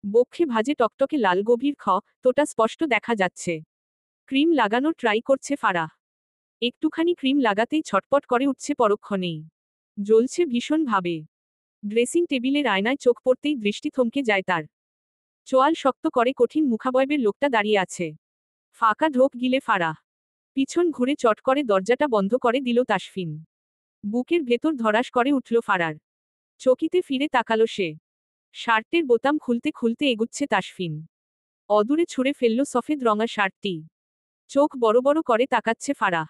বক্ষে ভাজে টকটকে লাল গভীর তোটা স্পষ্ট দেখা যাচ্ছে। ক্রিম লাগানোর ট্রাই করছে ফারাহ। একটুখানি ক্রিম লাগাতেই ছটপট করে উঠছে পরক্ষণেই। জ্বলছে ভীষণভাবে। ড্রেসিং টেবিলের আয়নায় চোখ পড়তেই দৃষ্টি থমকে যায় তার। চোয়াল শক্ত করে কঠিন মুখাবয়বের লোকটা দাঁড়িয়ে আছে। ফাঁকা ঢোক গিলে ফারাহ। পিছন ঘুরে চট করে দরজাটা বন্ধ করে দিল তাসফিন। বুকের ভেতর ধরাস করে উঠল ফারার। চকিতে ফিরে তাকালো সে। শার্টের বোতাম খুলতে খুলতে এগুচ্ছে তাসফিন। অদূরে ছুঁড়ে ফেলল সফেদ রঙা শার্টটি। চোখ বড় বড় করে তাকাচ্ছে ফারাহ।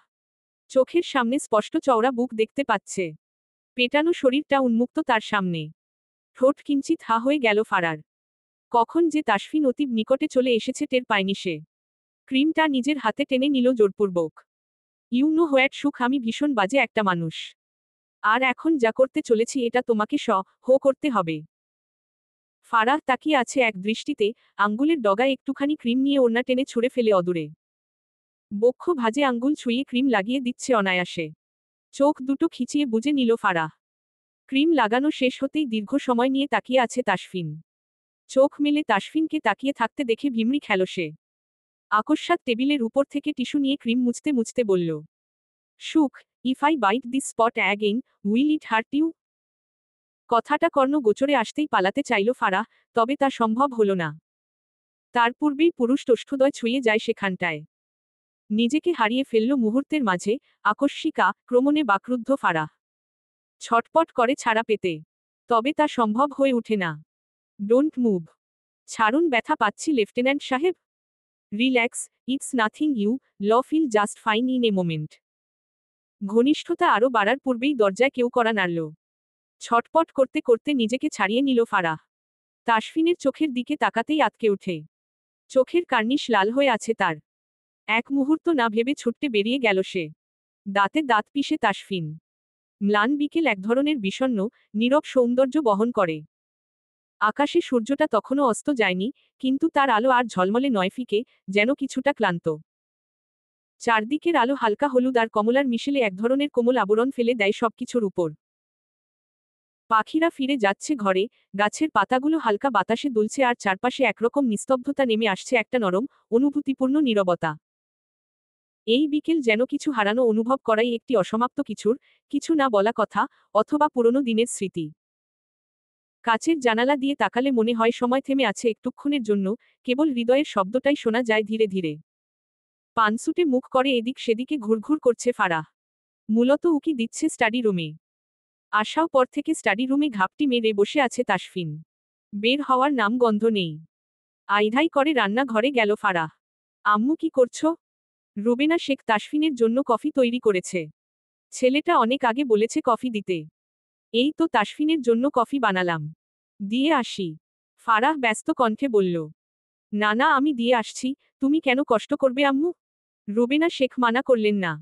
চোখের সামনে স্পষ্ট চওড়া বুক দেখতে পাচ্ছে। পেটানো শরীরটা উন্মুক্ত তার সামনে। ঠোঁট কিঞ্চিত হা হয়ে গেল ফারার। কখন যে তাসফিন অতীব নিকটে চলে এসেছে টের পায়নি সে। ক্রিমটা নিজের হাতে টেনে নিল জোরপূর্বক। ইউ নো হোয়াট সুখ, আমি ভীষণ বাজে একটা মানুষ। আর এখন যা করতে চলেছি এটা তোমাকে করতে হবে। ফারাহ তাকিয়ে আছে এক দৃষ্টিতে, আঙ্গুলের ডগায় একটুখানি ক্রিম নিয়ে ওড়না টেনে ছুঁড়ে ফেলে অদূরে। বক্ষ ভাজে আঙ্গুল ছুঁয়ে ক্রিম লাগিয়ে দিচ্ছে অনায়াসে। চোখ দুটো খিচিয়ে বুজে নিল ফারাহ। ক্রিম লাগানো শেষ হতেই দীর্ঘ সময় নিয়ে তাকিয়ে আছে তাসফিন। চোখ মেলে তাসফিনকে তাকিয়ে থাকতে দেখে ভিমড়ি খেল সে। আকস্মাৎ টেবিলের উপর থেকে টিস্যু নিয়ে ক্রিম মুছতে মুছতে বলল, সুখ, if I bite this spot again, will it hurt you? কথাটা কর্ণ গোচরে আসতেই পালাতে চাইল ফারাহ, তবে তা সম্ভব হল না। তার পূর্বেই পুরুষ তোষ্ঠদয় ছুঁয়ে যায় সেখানটায়। নিজেকে হারিয়ে ফেলল মুহূর্তের মাঝে, আকস্মিকা ক্রমণে বাকরুদ্ধ ফারাহ। ছটপট করে ছাড়া পেতে। তবে তা সম্ভব হয়ে ওঠে না। Don't move. ছাড়ুন, ব্যথা পাচ্ছি লেফটেন্যান্ট সাহেব। Relax, it's nothing, you feel just fine in a moment. ঘনিষ্ঠতা আরও বাড়ার পূর্বেই দরজায় কেউ করা নাড়ল। ছটপট করতে করতে নিজেকে ছাড়িয়ে নিল ফারাহ। তাসফিনের চোখের দিকে তাকাতেই আতকে ওঠে। চোখের কার্নিশ লাল হয়ে আছে তার। এক মুহূর্ত না ভেবে ছুটতে বেরিয়ে গেল সে। দাঁতে দাঁত পিষে তাসফিন। ম্লান বিকেল এক ধরনের বিষণ্ণ, নীরব সৌন্দর্য বহন করে। আকাশে সূর্যটা তখনও অস্ত যায়নি, কিন্তু তার আলো আর ঝলমলে নয়, ফিকে, যেন কিছুটা ক্লান্ত। চারদিকের আলো হালকা হলুদ আর কমলার মিশেলে এক ধরনের কোমল আবরণ ফেলে দেয় সবকিছুর উপর। পাখিরা ফিরে যাচ্ছে ঘরে, গাছের পাতাগুলো হালকা বাতাসে দুলছে আর চারপাশে একরকম নিস্তব্ধতা নেমে আসছে, একটা নরম, অনুভূতিপূর্ণ নীরবতা। এই বিকেল যেন কিছু হারানো অনুভব করাই, একটি অসমাপ্ত কিছু না বলা কথা, অথবা পুরনো দিনের স্মৃতি। কাচের জানালা দিয়ে তাকালে মনে হয় সময় থেমে আছে একটুক্ষণের জন্য, কেবল হৃদয়ের শব্দটাই শোনা যায় ধীরে ধীরে। পানসুটে মুখ করে এদিক সেদিকে ঘুরঘুর করছে ফারাহ। মূলত উকি দিচ্ছে স্টাডি রুমে। আসাও পর থেকে স্টাডি রুমে ঘাপটি মেরে বসে আছে তাসফিন। বের হওয়ার নাম গন্ধ নেই। আইধাই করে রান্নাঘরে গেল ফারাহ। আম্মু কি করছো? রুবেনা শেখ তাসফিনের জন্য কফি তৈরি করেছে। ছেলেটা অনেক আগে বলেছে কফি দিতে। এই তো তাসফিনের জন্য কফি বানালাম। দিয়ে আসি। ফারাহ ব্যস্ত কণ্ঠে বলল, না না, আমি দিয়ে আসছি, তুমি কেন কষ্ট করবে আম্মু? রুবেনা শেখ মানা করলেন না।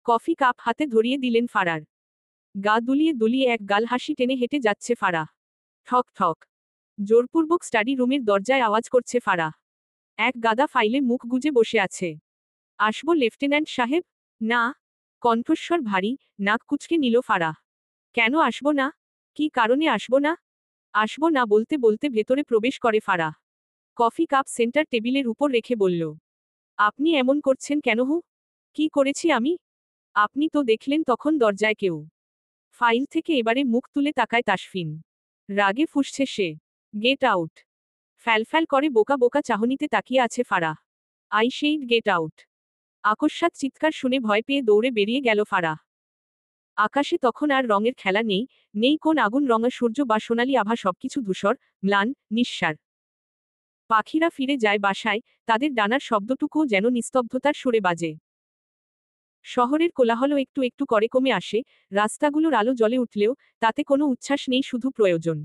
কফি কাপ হাতে ধরিয়ে দিলেন ফারার। গা দুলিয়ে দুলিয়ে এক গাল হাসি টেনে হেঁটে যাচ্ছে ফারাহ। ঠক ঠক। জোরপূর্বক স্টাডি রুমের দরজায় আওয়াজ করছে ফারাহ। এক গাদা ফাইলে মুখ গুজে বসে আছে। আসবো লেফটেন্যান্ট সাহেব? না। কণ্ঠস্বর ভারী, নাক কুচকে নিল ফারাহ। কেন আসবো না? কি কারণে আসবো না? আসবো না বলতে বলতে ভেতরে প্রবেশ করে ফারাহ। কফি কাপ সেন্টার টেবিলের উপর রেখে বলল, আপনি এমন করছেন কেন? কি করেছি আমি? আপনি তো দেখলেন তখন দরজায় কেউ। ফাইল থেকে এবারে মুখ তুলে তাকায় তাসফিন। রাগে ফুঁসছে সে। Get out. ফ্যালফ্যাল করে বোকা বোকা চাহনিতে তাকিয়ে আছে Farah. I said get out. আকস্মাৎ চিৎকার শুনে ভয় পেয়ে দৌড়ে বেরিয়ে গেল ফারাহ। আকাশে তখন আর রঙের খেলা নেই, নেই কোন আগুন রঙা সূর্য বা সোনালি আভা, সবকিছু ধূসর, ম্লান, নিঃসার। পাখিরা ফিরে যায় বাসায়, তাদের ডানার শব্দটুকুও যেন নিস্তব্ধতার সুরে বাজে। শহরের কোলাহল একটু একটু করে কমে আসে, রাস্তাগুলোর আলো জ্বলে উঠলেও তাতে কোনো উচ্ছ্বাস নেই, শুধু প্রয়োজন।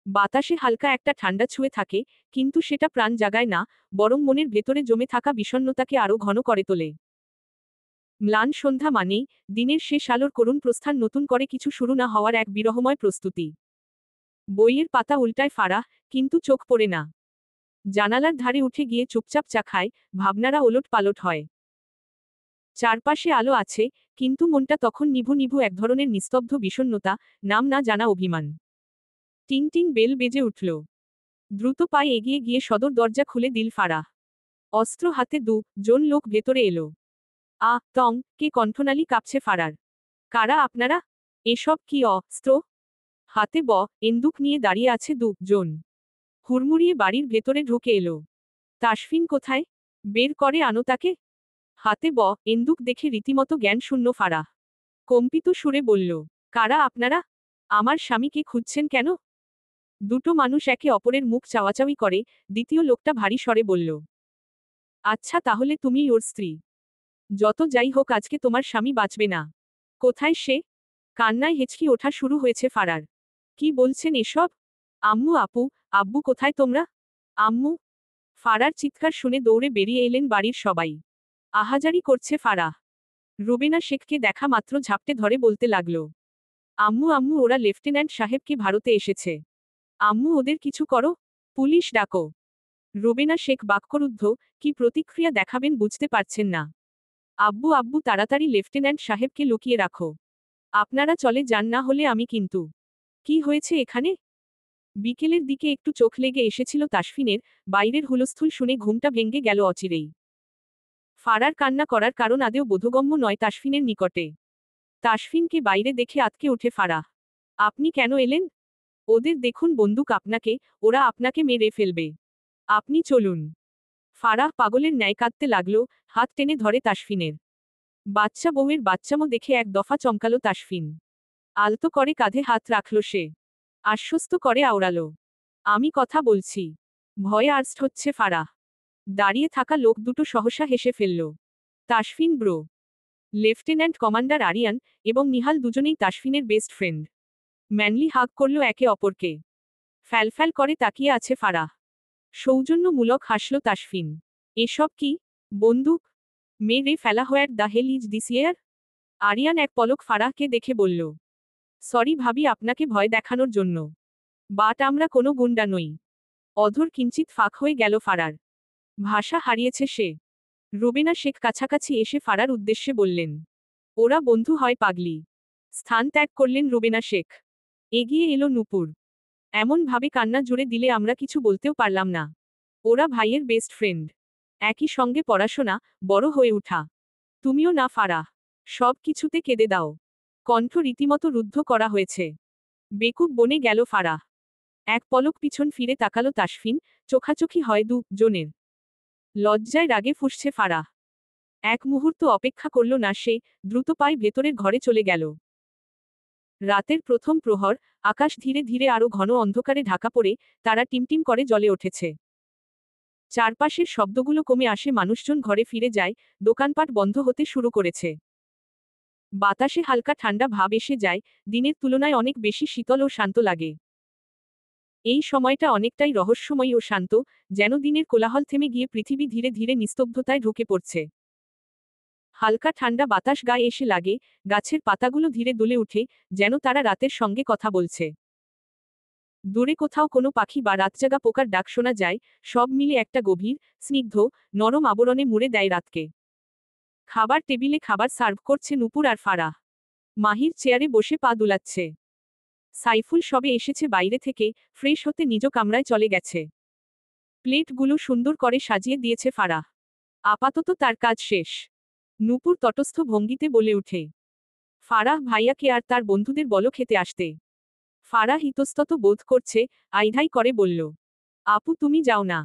বাতাসে হালকা একটা ঠান্ডা ছুঁয়ে থাকে, কিন্তু সেটা প্রাণ জাগায় না, বরং মনের ভেতরে জমে থাকা বিষণ্ণতাকে আরও ঘন করে তোলে। ম্লান সন্ধ্যা মানেই দিনের শেষ আলোর করুণ প্রস্থান, নতুন করে কিছু শুরু না হওয়ার এক বিরহময় প্রস্তুতি। বইয়ের পাতা উল্টায় ফারাহ, কিন্তু চোখ পড়ে না। জানালার ধারে উঠে গিয়ে চুপচাপ চা খায়, ভাবনারা ওলট পালট হয়। চারপাশে আলো আছে, কিন্তু মনটা তখন নিভু নিভু, এক ধরনের নিস্তব্ধ বিষণ্ণতা, নাম না জানা অভিমান। টিং টিং বেল বেজে উঠল। দ্রুত পায়ে এগিয়ে গিয়ে সদর দরজা খুলে দিল ফারাহ। অস্ত্র হাতে জন লোক ভেতরে এলো। তং কে কণ্ঠনালী কাঁপছে ফারার। কারা আপনারা? এসব কি অস্ত্র? হাতে এন্দুক নিয়ে দাঁড়িয়ে আছে জন। হুড়মুড়িয়ে বাড়ির ভেতরে ঢুকে এলো। তাসফিন কোথায়? বের করে আনো তাকে। হাতে এন্দুক দেখে রীতিমতো জ্ঞানশূন্য ফারাহ। কম্পিত সুরে বলল, কারা আপনারা? আমার স্বামীকে খুঁজছেন কেন? দুটো মানুষ একে অপরের মুখ চাওয়াচাওয়ি করে, দ্বিতীয় লোকটা ভারী স্বরে বলল, আচ্ছা তাহলে তুমি ওর স্ত্রী। যত যাই হোক আজকে তোমার স্বামী বাঁচবে না। কোথায় সে? কান্নায় হেঁচকি ওঠা শুরু হয়েছে ফারার। কি বলছেন এসব? আম্মু আব্বু কোথায় তোমরা? আম্মু। ফারার চিৎকার শুনে দৌড়ে বেরিয়ে এলেন বাড়ির সবাই। আহাজারি করছে ফারাহ। রুবেনা শেখকে দেখা মাত্র ঝাপটে ধরে বলতে লাগল, আম্মু ওরা লেফটেন্যান্ট সাহেবকে ভারতে এসেছে। আম্মু ওদের কিছু করো, পুলিশ ডাকো। রুবেনা শেখ বাক্যরুদ্ধ, কি প্রতিক্রিয়া দেখাবেন বুঝতে পারছেন না। আব্বু তাড়াতাড়ি লেফটেন্যান্ট সাহেবকে লুকিয়ে রাখো। আপনারা চলে যান, না হলে আমি কিন্তু। কি হয়েছে এখানে? বিকেলের দিকে একটু চোখ লেগে এসেছিল তাসফিনের, বাইরের হুলস্থুল শুনে ঘুমটা ভেঙে গেল অচিরেই। ফারার কান্না করার কারণ আদেও বোধগম্য নয় তাসফিনের নিকটে। তাসফিনকে বাইরে দেখে আতকে উঠে ফারাহ। আপনি কেন এলেন? ওদের দেখুন বন্দুক আপনাকে, ওরা আপনাকে মেরে ফেলবে। আপনি চলুন। ফারাহ পাগলের ন্যায় কাঁদতে লাগল, হাত টেনে ধরে তাসফিনের। বাচ্চা বউয়ের বাচ্চামো দেখে এক দফা চমকালো তাসফিন। আলতো করে কাঁধে হাত রাখল সে। আশ্বস্ত করে আওড়ালো, আমি কথা বলছি। ভয়ে আর্স্ট হচ্ছে ফারাহ। দাঁড়িয়ে থাকা লোক দুটো সহসা হেসে ফেলল। Tasfin bro. Lieutenant commander Ariyan এবং নিহাল দুজনেই তাসফিনের বেস্ট ফ্রেন্ড। ম্যানলি হাগ করল একে অপরকে। ফ্যালফ্যাল করে তাকিয়ে আছে ফারাহ। সৌজন্যমূলক হাসল তাসফিন। এসব কি? বন্দুক মেরে ফেলা what the hell is this ইয়ার? আরিয়ান এক পলক ফারাহকে দেখে বলল, সরি ভাবি আপনাকে ভয় দেখানোর জন্য। বাট আমরা কোনো গুন্ডা নই। অধর কিঞ্চিত ফাঁক হয়ে গেল ফারার। ভাষা হারিয়েছে সে। রুবেনা শেখ কাছাকাছি এসে ফারার উদ্দেশ্যে বললেন, ওরা বন্ধু হয় পাগলি। স্থান ত্যাগ করলেন রুবেনা শেখ। এগিয়ে এলো নূপুর। এমন ভাবে কান্না জুড়ে দিলে আমরা কিছু বলতেও পারলাম না। ওরা ভাইয়ের বেস্ট ফ্রেন্ড। একই সঙ্গে পড়াশোনা, বড় হয়ে উঠা। তুমিও না ফারাহ? সব কিছুতে কেঁদে দাও। কণ্ঠ রীতিমতো রুদ্ধ করা হয়েছে। বেকুব বনে গেল ফারাহ। এক পলক পিছন ফিরে তাকালো তাসফিন, চোখাচোখি হয় জনের। লজ্জায় রাগে ফুঁসছে ফারাহ। এক মুহূর্ত অপেক্ষা করল না সে, দ্রুত পায়ে ভেতরের ঘরে চলে গেল। রাতের প্রথম প্রহর, আকাশ ধীরে ধীরে আরো ঘন অন্ধকারে ঢাকা পড়ে, তারা টিমটিম করে জ্বলে উঠেছে। চারপাশের শব্দগুলো কমে আসে, মানুষজন ঘরে ফিরে যায়, দোকানপাট বন্ধ হতে শুরু করেছে। বাতাসে হালকা ঠান্ডা ভাব এসে যায়, দিনের তুলনায় অনেক বেশি শীতল ও শান্ত লাগে। এই সময়টা অনেকটাই রহস্যময় ও শান্ত, যেন দিনের কোলাহল থেমে গিয়ে পৃথিবী ধীরে ধীরে নিস্তব্ধতায় ঢুকে পড়ছে। হালকা ঠান্ডা বাতাস গায়ে এসে লাগে, গাছের পাতাগুলো ধীরে দুলে উঠে, যেন তারা রাতের সঙ্গে কথা বলছে। দূরে কোথাও কোনো পাখি বা রাতজাগা পোকার ডাক শোনা যায়, সব মিলে একটা গভীর, স্নিগ্ধ, নরম আবরণে মুড়ে দেয় রাতকে। খাবার টেবিলে খাবার সার্ভ করছে নূপুর আর ফারাহ। মাহির চেয়ারে বসে পা দুলাচ্ছে। সাইফুল সবে এসেছে বাইরে থেকে, ফ্রেশ হতে নিজ কামরায় চলে গেছে। প্লেটগুলো সুন্দর করে সাজিয়ে দিয়েছে ফারাহ। আপাতত তার কাজ শেষ। নূপুর তটস্থ ভঙ্গিতে বলে উঠে, ফারাহ ভাইয়াকে আর তার বন্ধুদের বলো খেতে আসতে। ফারাহ ইতস্তত বোধ করছে, আইধাই করে বলল, আপু তুমি যাও না।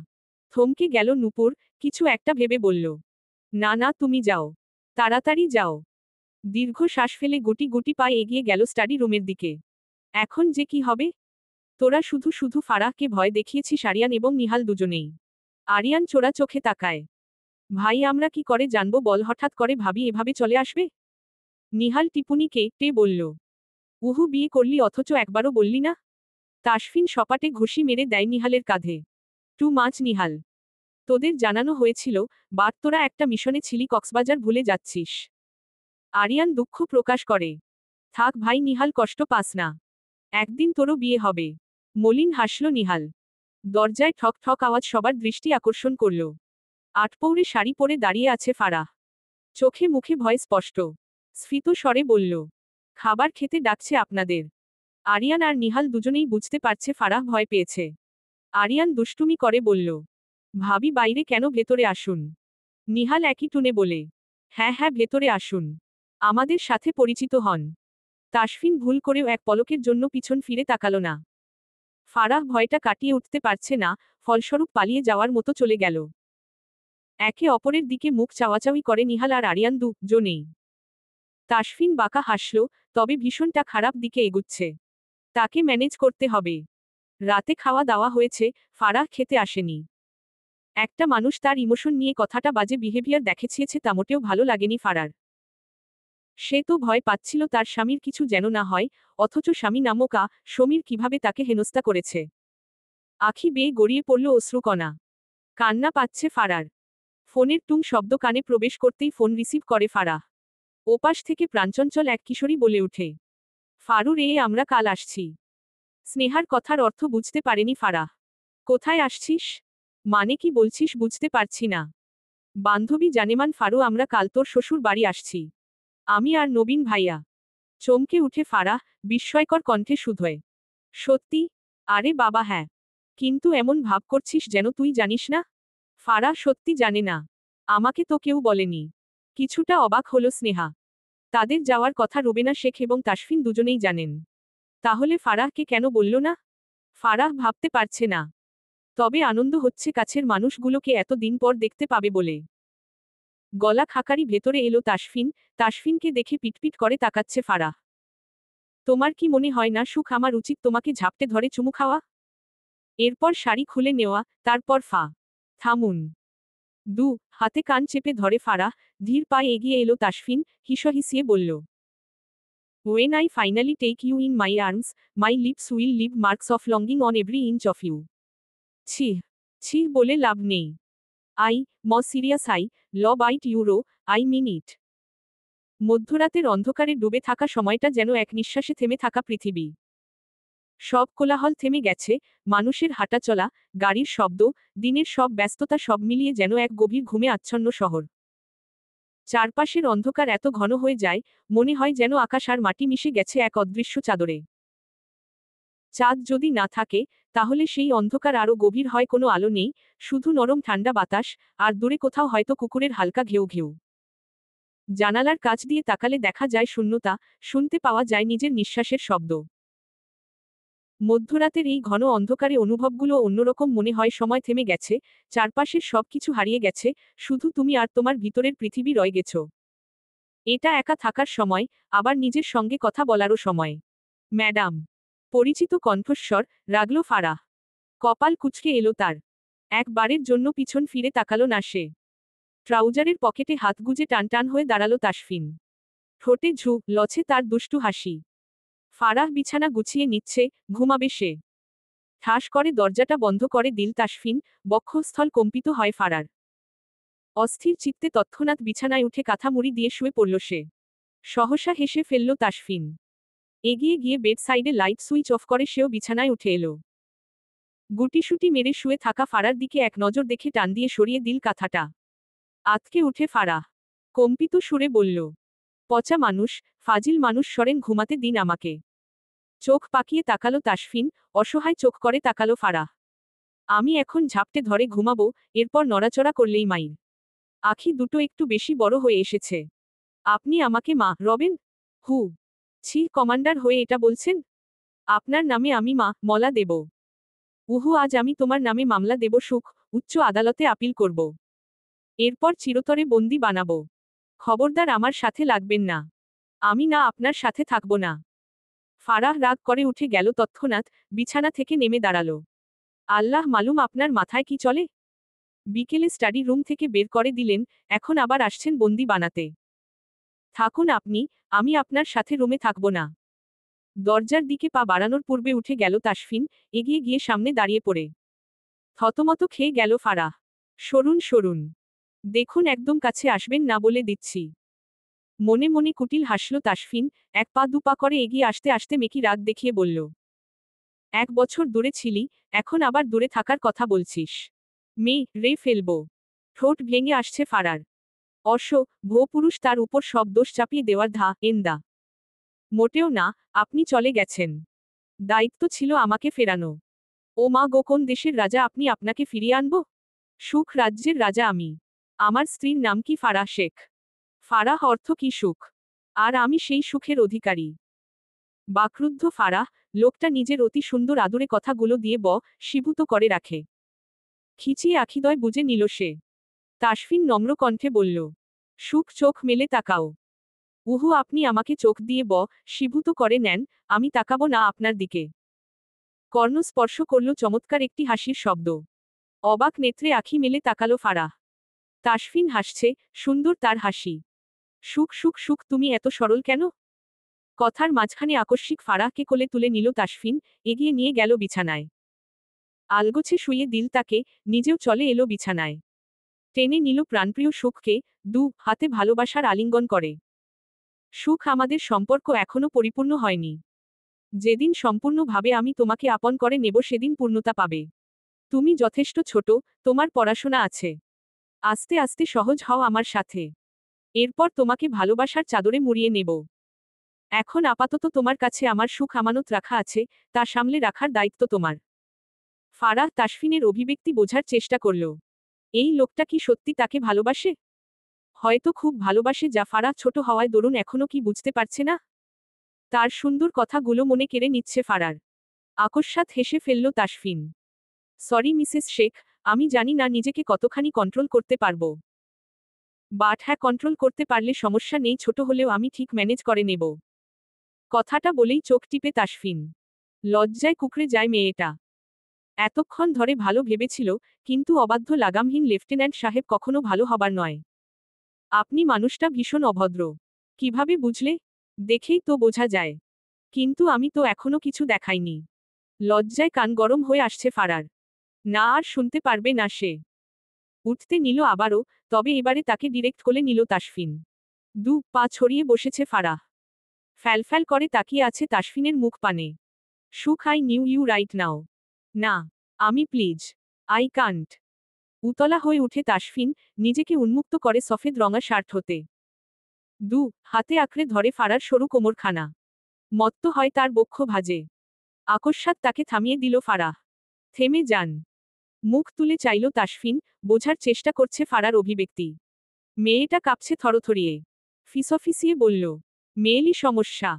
থমকে গেল নূপুর, কিছু একটা ভেবে বলল, না তুমি যাও। তাড়াতাড়ি যাও। দীর্ঘ শ্বাস ফেলে গুটি গুটি পায়ে এগিয়ে গেল স্টাডি রুমের দিকে। এখন যে কি হবে? তোরা শুধু ফারাহকে ভয় দেখিয়েছিস আরিয়ান এবং নিহাল দুজনেই। আরিয়ান চোরা চোখে তাকায়। ভাই আমরা কি করে জানবো বল, হঠাৎ করে ভাবি এভাবে চলে আসবে? নিহাল টিপুনিকে টে বলল, উহু বিয়ে করলি অথচ একবারও বললি না? তাসফিন সপাটে ঘুষি মেরে দেয় নিহালের কাঁধে। Too much Nihal. তোদের জানানো হয়েছিল, বাট তোরা একটা মিশনে ছিলি, কক্সবাজার ভুলে যাচ্ছিস। আরিয়ান দুঃখ প্রকাশ করে। থাক ভাই নিহাল কষ্ট পাস না। একদিন তোরও বিয়ে হবে। মলিন হাসল নিহাল। দরজায় ঠক ঠক আওয়াজ সবার দৃষ্টি আকর্ষণ করল। আটপৌরে শাড়ি পরে দাঁড়িয়ে আছে ফারাহ। চোখে মুখে ভয় স্পষ্ট। স্ফীত স্বরে বলল, খাবার খেতে ডাকছে আপনাদের। আরিয়ান আর নিহাল দুজনেই বুঝতে পারছে ফারাহ ভয় পেয়েছে। আরিয়ান দুষ্টুমি করে বলল, ভাবি বাইরে কেন, ভেতরে আসুন। নিহাল একই টুনে বলে, হ্যাঁ হ্যাঁ ভেতরে আসুন, আমাদের সাথে পরিচিত হন। তাসফিন ভুল করেও এক পলকের জন্য পিছন ফিরে তাকালো না। ফারাহ ভয়টা কাটিয়ে উঠতে পারছে না, ফলস্বরূপ পালিয়ে যাওয়ার মতো চলে গেল। একে অপরের দিকে মুখ চাওয়াচাওয়ি করে নিহাল আর আরিয়ান দুজনেই। তাসফিন বাঁকা হাসল, তবে ভীষণটা খারাপ দিকে এগুচ্ছে। তাকে ম্যানেজ করতে হবে। রাতে খাওয়া দাওয়া হয়েছে, ফারাহ খেতে আসেনি। একটা মানুষ তার ইমোশন নিয়ে কথাটা বাজে বিহেভিয়ার দেখিয়েছে তা মোটেও ভালো লাগেনি ফারার। সে তো ভয় পাচ্ছিল তার স্বামীর কিছু যেন না হয়, অথচ স্বামী নামকা সমীর কিভাবে তাকে হেনস্থা করেছে। আখি বেয়ে গড়িয়ে পড়ল অশ্রুকণা। কান্না পাচ্ছে ফারার। ফোনের টুং শব্দ কানে প্রবেশ করতেই ফোন রিসিভ করে ফারাহ। ওপাশ থেকে প্রাণচঞ্চল এক কিশোরী বলে উঠে, ফারুর আমরা কাল আসছি। স্নেহার কথার অর্থ বুঝতে পারেনি ফারাহ। কোথায় আসছিস? মানে কি বলছিস বুঝতে পারছি না। বান্ধবী জানেমান ফারু, আমরা কাল তোর শ্বশুর বাড়ি আসছি। আমি আর নবীন ভাইয়া। চমকে উঠে ফারাহ, বিস্ময়কর কণ্ঠে শুধোয়, সত্যি? আরে বাবা হ্যাঁ। কিন্তু এমন ভাব করছিস যেন তুই জানিস না। ফারাহ সত্যি জানে না। আমাকে তো কেউ বলেনি। কিছুটা অবাক হলো স্নেহা। তাদের যাওয়ার কথা রুবেনা শেখ এবং তাসফিন দুজনেই জানেন। তাহলে ফারাহকে কেন বলল না? ফারাহ ভাবতে পারছে না। তবে আনন্দ হচ্ছে কাছের মানুষগুলোকে এত দিন পর দেখতে পাবে বলে। গলা খাকারি ভেতরে এলো তাসফিন, তাসফিনকে দেখে পিটপিট করে তাকাচ্ছে ফারাহ। তোমার কি মনে হয় না সুখ আমার উচিত তোমাকে ঝাপটে ধরে চুমু খাওয়া? এরপর শাড়ি খুলে নেওয়া, তারপর থামুন। হাতে কান চেপে ধরে ফারাহ, ধীর পায়ে এগিয়ে এলো তাসফিন, হিসহিসিয়ে বলল, When I finally take you in my arms, my lips will leave marks of longing on every inch of you. ছি ছি বলে লাভ নেই। সিরিয়াস লভ আইট ইউরো, আই মিন ইট। মধ্যরাতের অন্ধকারে ডুবে থাকা সময়টা যেন এক নিঃশ্বাসে থেমে থাকা পৃথিবী। সব কোলাহল থেমে গেছে, মানুষের হাঁটাচলা, গাড়ির শব্দ, দিনের সব ব্যস্ততা সব মিলিয়ে যেন এক গভীর ঘুমে আচ্ছন্ন শহর। চারপাশের অন্ধকার এত ঘন হয়ে যায়, মনে হয় যেন আকাশ আর মাটি মিশে গেছে এক অদৃশ্য চাদরে। চাঁদ যদি না থাকে, তাহলে সেই অন্ধকার আরও গভীর হয়, কোনো আলো নেই, শুধু নরম ঠান্ডা বাতাস, আর দূরে কোথাও হয়তো কুকুরের হালকা ঘেউ ঘেউ। জানালার কাছ দিয়ে তাকালে দেখা যায় শূন্যতা, শুনতে পাওয়া যায় নিজের নিঃশ্বাসের শব্দ। মধ্যরাতের এই ঘন অন্ধকারে অনুভবগুলো অন্যরকম মনে হয়, সময় থেমে গেছে, চারপাশের সবকিছু হারিয়ে গেছে, শুধু তুমি আর তোমার ভিতরের পৃথিবী রয়ে গেছ। এটা একা থাকার সময়, আবার নিজের সঙ্গে কথা বলারও সময়। ম্যাডাম। পরিচিত কণ্ঠস্বর, রাগল ফারাহ। কপাল কুঁচকে এলো তার। একবারের জন্য পিছন ফিরে তাকালো না সে। ট্রাউজারের পকেটে হাত গুজে টান টান হয়ে দাঁড়ালো তাসফিন। ঠোঁটে লছে তার দুষ্টু হাসি। ফারাহ বিছানা গুছিয়ে নিচ্ছে, ঘুমাবে সে। ঠাস করে দরজাটা বন্ধ করে দিল তাসফিন, বক্ষস্থল কম্পিত হয় ফারার। অস্থির চিত্তে তৎক্ষণাৎ বিছানায় উঠে কাঁথা মুড়ি দিয়ে শুয়ে পড়ল সে। সহসা হেসে ফেলল তাসফিন। এগিয়ে গিয়ে বেড সাইডে লাইট সুইচ অফ করে সেও বিছানায় উঠে এলো। গুটিসুটি মেরে শুয়ে থাকা ফারার দিকে এক নজর দেখে টান দিয়ে সরিয়ে দিল কাঁথাটা। আতকে উঠে ফারাহ কম্পিত সুরে বলল, পচা মানুষ, ফাজিল মানুষ, সরেন ঘুমাতে দিন আমাকে। চোখ পাকিয়ে তাকালো তাসফিন, অসহায় চোখ করে তাকালো ফারাহ। আমি এখন ঝাপটে ধরে ঘুমাবো, এরপর নড়াচড়া করলেই মাইর। আখি দুটো একটু বেশি বড় হয়ে এসেছে। আপনি আমাকে মা রবেন? হু। ছি, কমান্ডার হয়ে এটা বলছেন? আপনার নামে আমি মলা দেব। উহু, আজ আমি তোমার নামে মামলা দেব সুখ, উচ্চ আদালতে আপিল করব। এরপর চিরতরে বন্দি বানাবো। খবরদার আমার সাথে লাগবেন না। আমি না আপনার সাথে থাকব না। ফারাহ রাগ করে উঠে গেল তৎক্ষণাৎ, বিছানা থেকে নেমে দাঁড়ালো। আল্লাহ মালুম আপনার মাথায় কি চলে? বিকেলে স্টাডি রুম থেকে বের করে দিলেন, এখন আবার আসছেন বন্দি বানাতে। থাকুন আপনি, আমি আপনার সাথে রুমে থাকব না। দরজার দিকে পা বাড়ানোর পূর্বে উঠে গেল তাসফিন, এগিয়ে গিয়ে সামনে দাঁড়িয়ে পড়ে। থতমত খেয়ে গেল ফারাহ। সরুন সরুন। দেখুন একদম কাছে আসবেন না বলে দিচ্ছি। মনে মনে কুটিল হাসল তাসফিন, এক পা দুপা করে এগিয়ে আসতে আসতে মেকি রাগ দেখিয়ে বলল, 1 বছর দূরে ছিলি, এখন আবার দূরে থাকার কথা বলছিস? রে ফেলব। ঠোঁট ভেঙে আসছে ফারার। পুরুষ তার উপর সব দোষ চাপিয়ে দেওয়ার এন্দা। মোটেও না, আপনি চলে গেছেন। দায়িত্ব ছিল আমাকে ফেরানো। ও মা গো, কোন দেশের রাজা আপনি? আপনাকে ফিরিয়ে আনব? সুখ রাজ্যের রাজা আমি। আমার স্ত্রীর নাম কি? ফারাহ শেখ। ফারাহ অর্থ কি? সুখ। আর আমি সেই সুখের অধিকারী। বাকরুদ্ধ ফারাহ, লোকটা নিজের অতি সুন্দর আদুরে কথাগুলো দিয়ে শীভূত করে রাখে। খিচিয়ে আখিদয় বুঝে নিল সে। তাসফিন নম্র কণ্ঠে বলল, সুখ চোখ মেলে তাকাও। উহু, আপনি আমাকে চোখ দিয়ে শীভূত করে নেন, আমি তাকাবো না আপনার দিকে। কর্ণ স্পর্শ করল চমৎকার একটি হাসির শব্দ। অবাক নেত্রে আখি মেলে তাকালো ফারাহ। তাসফিন হাসছে, সুন্দর তার হাসি। সুখ সুখ সুখ, তুমি এত সরল কেন? কথার মাঝখানে আকস্মিক ফারাহকে কোলে তুলে নিল তাসফিন, এগিয়ে নিয়ে গেল বিছানায়। আলগোছে শুয়ে দিল তাকে, নিজেও চলে এলো বিছানায়। টেনে নিল প্রাণপ্রিয় সুখকে, হাতে ভালোবাসার আলিঙ্গন করে। সুখ, আমাদের সম্পর্ক এখনো পরিপূর্ণ হয়নি। যেদিন সম্পূর্ণভাবে আমি তোমাকে আপন করে নেব সেদিন পূর্ণতা পাবে। তুমি যথেষ্ট ছোট, তোমার পড়াশোনা আছে। আস্তে আস্তে সহজ হও আমার সাথে। এরপর তোমাকে ভালোবাসার চাদরে মুড়িয়ে নেব। এখন আপাতত তোমার কাছে আমার সুখ আমানত রাখা আছে, তা সামলে রাখার দায়িত্ব তোমার। ফারাহ তাসফিনের অভিব্যক্তি বোঝার চেষ্টা করল। এই লোকটা কি সত্যি তাকে ভালোবাসে? হয়তো খুব ভালোবাসে, যা ফারাহ ছোট হওয়ায় দরুন এখনো কি বুঝতে পারছে না। তার সুন্দর কথাগুলো মনে কেড়ে নিচ্ছে ফারার। আকস্মাৎ হেসে ফেলল তাসফিন। সরি মিসেস শেখ, আমি জানি না নিজেকে কতখানি কন্ট্রোল করতে পারবো। বাট হ্যাঁ, কন্ট্রোল করতে পারলে সমস্যা নেই, ছোট হলেও আমি ঠিক ম্যানেজ করে নেব। কথাটা বলেই চোখ টিপে তাসফিন। লজ্জায় কুকড়ে যায় মেয়েটা। এতক্ষণ ধরে ভালো ভেবেছিল, কিন্তু অবাধ্য লাগামহীন লেফটেন্যান্ট সাহেব কখনো ভালো হবার নয়। আপনি মানুষটা ভীষণ অভদ্র। কিভাবে বুঝলে? দেখেই তো বোঝা যায়। কিন্তু আমি তো এখনো কিছু দেখাইনি। লজ্জায় কান গরম হয়ে আসছে ফারার। না, আর শুনতে পারবে না সে। উঠতে নিল আবারও, তবে এবারে তাকে ডিরেক্ট কোলে নিল তাসফিন। পা ছড়িয়ে বসেছে ফারাহ। ফ্যালফ্যাল করে তাকিয়ে আছে তাসফিনের মুখ পানে। সুখ, I need you right now. না, আমি প্লিজ। I can't. উতলা হয়ে উঠে তাসফিন, নিজেকে উন্মুক্ত করে সফেদ রঙা শার্ট হতে। হাতে আঁকড়ে ধরে ফারার সরু কোমরখানা। মত্ত হয় তার বক্ষ ভাজে। আকস্মাৎ তাকে থামিয়ে দিল ফারাহ। থেমে যান। মুখ তুলে চাইল তাসফিন, বোঝার চেষ্টা করছে ফারার অভিব্যক্তি। মেয়েটা কাঁপছে থরথরিয়ে। ফিসফিসিয়ে বলল, মেয়েলি সমস্যা।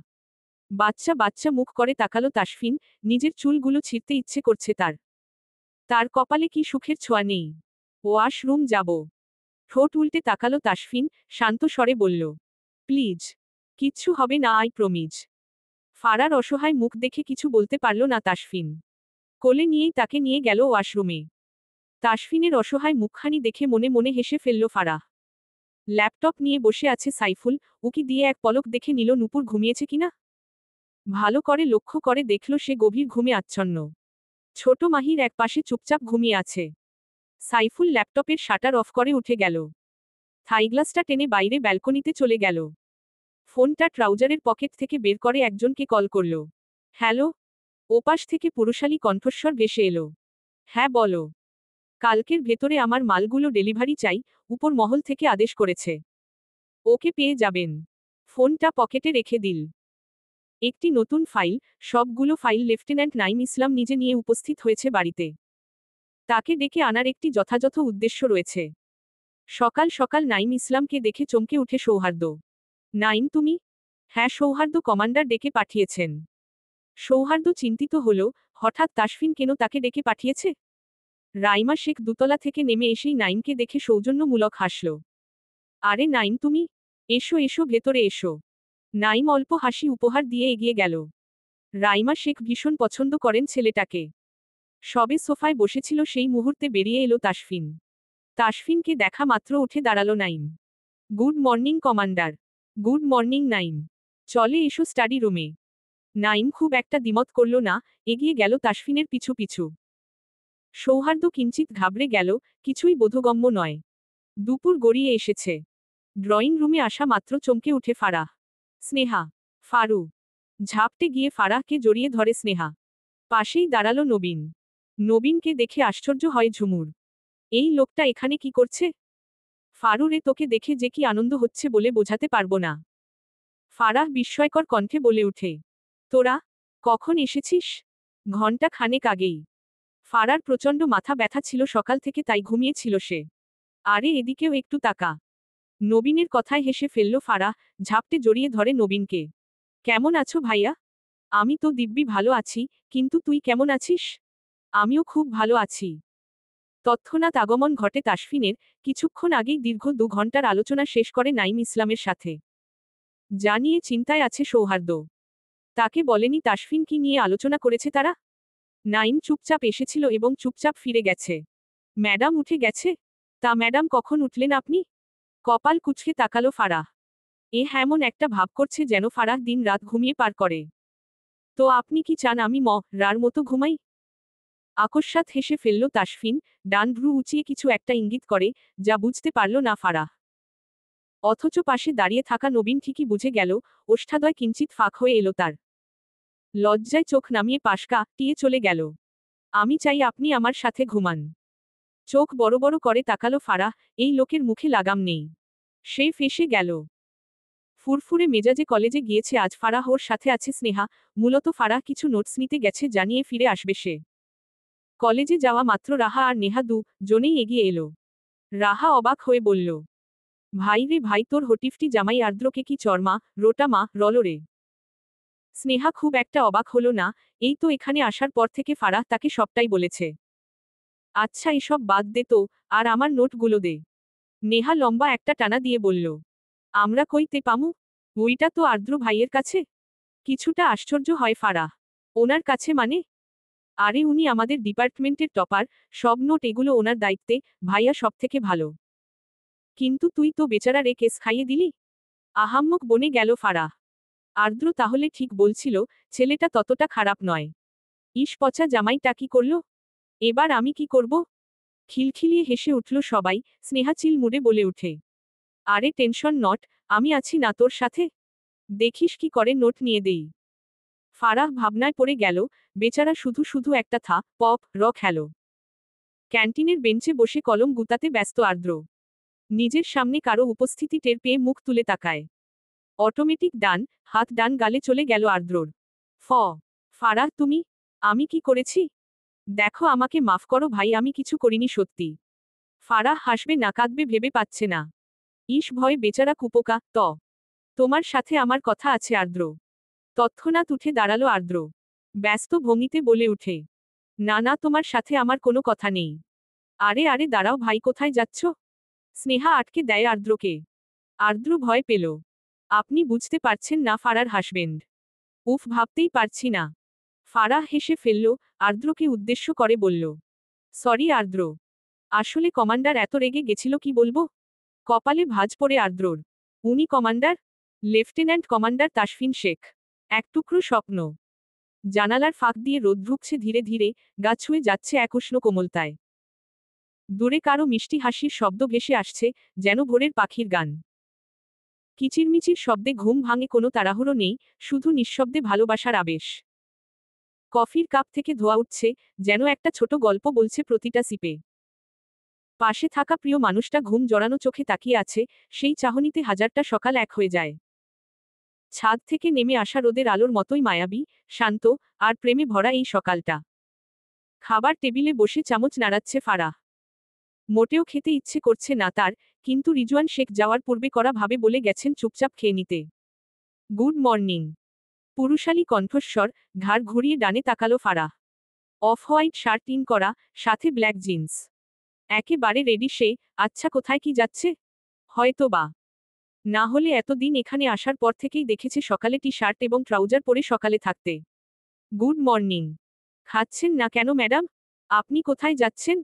বাচ্চা বাচ্চা মুখ করে তাকালো তাসফিন, নিজের চুলগুলো ছিঁড়তে ইচ্ছে করছে তার। তার কপালে কি সুখের ছোঁয়া নেই। ওয়াশরুম যাব। ঠোঁট উল্টে তাকালো তাসফিন, শান্ত স্বরে বলল, প্লিজ। কিচ্ছু হবে না, আই প্রমিজ। ফারার অসহায় মুখ দেখে কিছু বলতে পারল না তাসফিন। কোলে নিয়েই তাকে নিয়ে গেল ওয়াশরুমে। তাসফিনের অসহায় মুখখানি দেখে মনে মনে হেসে ফেলল ফারাহ। ল্যাপটপ নিয়ে বসে আছে সাইফুল, উকি দিয়ে এক পলক দেখে নিল নূপুর ঘুমিয়েছে কিনা। ভালো করে লক্ষ্য করে দেখল সে গভীর ঘুমে আচ্ছন্ন। ছোট মাহির এক পাশে চুপচাপ ঘুমিয়ে আছে। সাইফুল ল্যাপটপের শাটার অফ করে উঠে গেল। থাইগ্লাসটা টেনে বাইরে ব্যালকনিতে চলে গেল। ফোনটা ট্রাউজারের পকেট থেকে বের করে একজনকে কল করল। হ্যালো। ওপাশ থেকে পুরুষালী কণ্ঠস্বর ভেসে এলো। হ্যাঁ বলো। কালকের ভেতরে আমার মালগুলো ডেলিভারি চাই, উপর মহল থেকে আদেশ করেছে। ওকে পেয়ে যাবেন। ফোনটা পকেটে রেখে দিল। একটি নতুন ফাইল, সবগুলো ফাইল লেফটেন্যান্ট নাইম ইসলাম নিজে নিয়ে উপস্থিত হয়েছে বাড়িতে। তাকে ডেকে আনার একটি যথাযথ উদ্দেশ্য রয়েছে। সকাল সকাল নাইম ইসলামকে দেখে চমকে উঠে সৌহার্দ্য। নাইম, তুমি? হ্যাঁ, সৌহার্দ্য কমান্ডার ডেকে পাঠিয়েছেন। সৌহার্দ্য চিন্তিত হল, হঠাৎ তাসফিন কেন তাকে ডেকে পাঠিয়েছে। রাইমা শেখ দুতলা থেকে নেমে এসেই নাইমকে দেখে সৌজন্যমূলক হাসল। আরে নাইম, তুমি? এসো এসো, ভেতরে এসো। নাইম অল্প হাসি উপহার দিয়ে এগিয়ে গেল। রাইমা শেখ ভীষণ পছন্দ করেন ছেলেটাকে। সবে সোফায় বসেছিল সেই মুহূর্তে বেরিয়ে এলো তাসফিন। তাসফিনকে দেখা মাত্র উঠে দাঁড়ালো Naim. Good morning commander. Good morning Naim. চলে এসো স্টাডি রুমে। নাইম খুব একটা দ্বিমত করল না, এগিয়ে গেল তাসফিনের পিছু পিছু। সৌহার্দ্য কিঞ্চিত ঘাবড়ে গেল, কিছুই বোধগম্য নয়। দুপুর গড়িয়ে এসেছে। ড্রয়িং রুমে আসা মাত্র চমকে উঠে ফারাহ। স্নেহা। ফারু। ঝাপটে গিয়ে ফারাহকে জড়িয়ে ধরে স্নেহা। পাশেই দাঁড়ালো নবীন। নবীনকে দেখে আশ্চর্য হয় ঝুমুর। এই লোকটা এখানে কি করছে? ফারুরে, তোকে দেখে যে কি আনন্দ হচ্ছে বলে বোঝাতে পারবো না। ফারাহ বিস্ময়কর কণ্ঠে বলে উঠে। তোরা কখন এসেছিস? ঘণ্টা খানেক আগেই। ফারার প্রচণ্ড মাথা ব্যথা ছিল সকাল থেকে, তাই ঘুমিয়েছিল সে। আরে এদিকেও একটু তাকা। নবীনের কথায় হেসে ফেলল ফারাহ, ঝাপটে জড়িয়ে ধরে নবীনকে। কেমন আছো ভাইয়া? আমি তো দিব্যি ভালো আছি, কিন্তু তুই কেমন আছিস? আমিও খুব ভালো আছি। তৎক্ষণাৎ আগমন ঘটে তাসফিনের। কিছুক্ষণ আগেই দীর্ঘ 2 ঘন্টার আলোচনা শেষ করে নাইম ইসলামের সাথে। যা নিয়ে চিন্তায় আছে সৌহার্দ্য। তাকে বলেনি তাসফিন কি নিয়ে আলোচনা করেছে তারা? নাইম চুপচাপ এসেছিল এবং চুপচাপ ফিরে গেছে। ম্যাডাম উঠে গেছে? তা ম্যাডাম কখন উঠলেন আপনি? কপাল কুঁচকে তাকালো ফারাহ। এমন একটা ভাব করছে যেন ফারাহ দিন রাত ঘুমিয়ে পার করে। তো আপনি কি চান আমি রার মতো ঘুমাই? আকস্মাৎ হেসে ফেলল তাসফিন, ডান ভ্রু উঁচিয়ে কিছু একটা ইঙ্গিত করে, যা বুঝতে পারল না ফারাহ। অথচ পাশে দাঁড়িয়ে থাকা নবীন ঠিকই বুঝে গেল, ওষ্ঠাদ্বয় কিঞ্চিত ফাঁক হয়ে এলো তার। লজ্জায় চোখ নামিয়ে পাশ টিয়ে চলে গেল। আমি চাই আপনি আমার সাথে ঘুমান। চোখ বড় বড় করে তাকালো ফারাহ, এই লোকের মুখে লাগাম নেই। সে ফেঁসে গেল। ফুরফুরে মেজাজে কলেজে গিয়েছে আজ ফারাহ, ওর সাথে আছে স্নেহা। মূলত ফারাহ কিছু নোটস নিতে গেছে, জানিয়ে ফিরে আসবে সে। কলেজে যাওয়া মাত্র রাহা আর নেহা জনেই এগিয়ে এলো। রাহা অবাক হয়ে বলল, ভাই রে ভাই, তোর হটিফটি জামাই আর্দ্রকে কি চরমা রোটা মা রলরে। স্নেহা খুব একটা অবাক হলো না, এই তো এখানে আসার পর থেকে ফারাহ তাকে সবটাই বলেছে। আচ্ছা এসব বাদ দে তো, আর আমার নোটগুলো দে। নেহা লম্বা একটা টানা দিয়ে বলল, আমরা কইতে পামু? ওইটা তো আর্দ্র ভাইয়ের কাছে। কিছুটা আশ্চর্য হয় ফারাহ। ওনার কাছে মানে? আরে উনি আমাদের ডিপার্টমেন্টের টপার, সব নোট এগুলো ওনার দায়িত্বে, ভাইয়া সব থেকে ভালো। কিন্তু তুই তো বেচারা রে কেস খাইয়ে দিলি। আহাম্মক বনে গেল ফারাহ। আর্দ্র তাহলে ঠিক বলছিল, ছেলেটা ততটা খারাপ নয়। ইস পচা জামাইটা কি করল? এবার আমি কি করব? খিলখিলিয়ে হেসে উঠল সবাই। স্নেহা চিল মুডে বলে উঠে, আরে টেনশন নট, আমি আছি না তোর সাথে? দেখিস কি করে নোট নিয়ে দেই। ফারাহ ভাবনায় পড়ে গেল, বেচারা শুধু শুধু একটা খেলো। ক্যান্টিনের বেঞ্চে বসে কলম গুতাতে ব্যস্ত আর্দ্র। নিজের সামনে কারো উপস্থিতি টের পেয়ে মুখ তুলে তাকায়। অটোমেটিক হাত ডান গালে চলে গেল আর্দ্রর। ফারাহ তুমি? আমি কি করেছি? দেখো আমাকে মাফ করো ভাই, আমি কিছু করিনি সত্যি। ফারাহ হাসবে না কাঁদবে ভেবে পাচ্ছে না। ইস ভয় বেচারা কুপোকা। তোমার সাথে আমার কথা আছে আর্দ্র। তৎক্ষণাৎ উঠে দাঁড়ালো আর্দ্র। ব্যস্ত ভঙ্গিতে বলে উঠে, না না তোমার সাথে আমার কোনো কথা নেই। আরে আরে দাঁড়াও ভাই, কোথায় যাচ্ছ? স্নেহা আটকে দেয় আর্দ্রকে। আর্দ্র ভয় পেল। আপনি বুঝতে পারছেন না ফারার হাসবেন্ড। উফ ভাবতেই পারছি না। ফারাহ হেসে ফেলল, আর্দ্রকে উদ্দেশ্য করে বলল, সরি আর্দ্র। আসলে কমান্ডার এত রেগে গেছিল কি বলবো। কপালে ভাঁজ পড়ে আর্দ্রর। উনি commander? Lieutenant commander Tasfin Sheikh. এক টুকরো স্বপ্ন। জানালার ফাঁক দিয়ে রোদ ঢুকছে ধীরে ধীরে, গা ছুঁয়ে যাচ্ছে এক উষ্ণ কোমলতায়। দূরে কারো মিষ্টি হাসির শব্দ ভেসে আসছে, যেন ভোরের পাখির গান। কিচিরমিচির শব্দে ঘুম ভাঙে, কোনো তাড়াহুড়ো নেই, শুধু নিঃশব্দে ভালোবাসার আবেশ। কফির কাপ থেকে ধোয়া উঠছে, যেন একটা ছোট গল্প বলছে প্রতিটা সিপে। পাশে থাকা প্রিয় মানুষটা ঘুম জড়ানো চোখে তাকিয়ে আছে, সেই চাহনিতে হাজারটা সকাল এক হয়ে যায়। ছাদ থেকে নেমে আসা রোদের আলোর মতোই মায়াবী, শান্ত, আর প্রেমে ভরা এই সকালটা। খাবার টেবিলে বসে চামচ নাড়াচ্ছে ফারাহ। মোটেও খেতে ইচ্ছে করছে না তার, কিন্তু রিজওয়ান শেখ যাওয়ার পূর্বে করা ভাবে বলে গেছেন চুপচাপ খেয়ে নিতে। Good morning. পুরুষালী কণ্ঠস্বর, ঘাড় ঘুরিয়ে ডানে তাকালো Farah. Off white shirt in করা, সাথে ব্ল্যাক জিন্স। একেবারে রেডি সে। আচ্ছা কোথায় কি যাচ্ছে? হয়তো বা। না হলে এতদিন এখানে আসার পর থেকেই দেখেছে সকালে টি শার্ট এবং ট্রাউজার পরে সকালে থাকতে। Good morning. খাচ্ছেন না কেন ম্যাডাম? আপনি কোথায় যাচ্ছেন?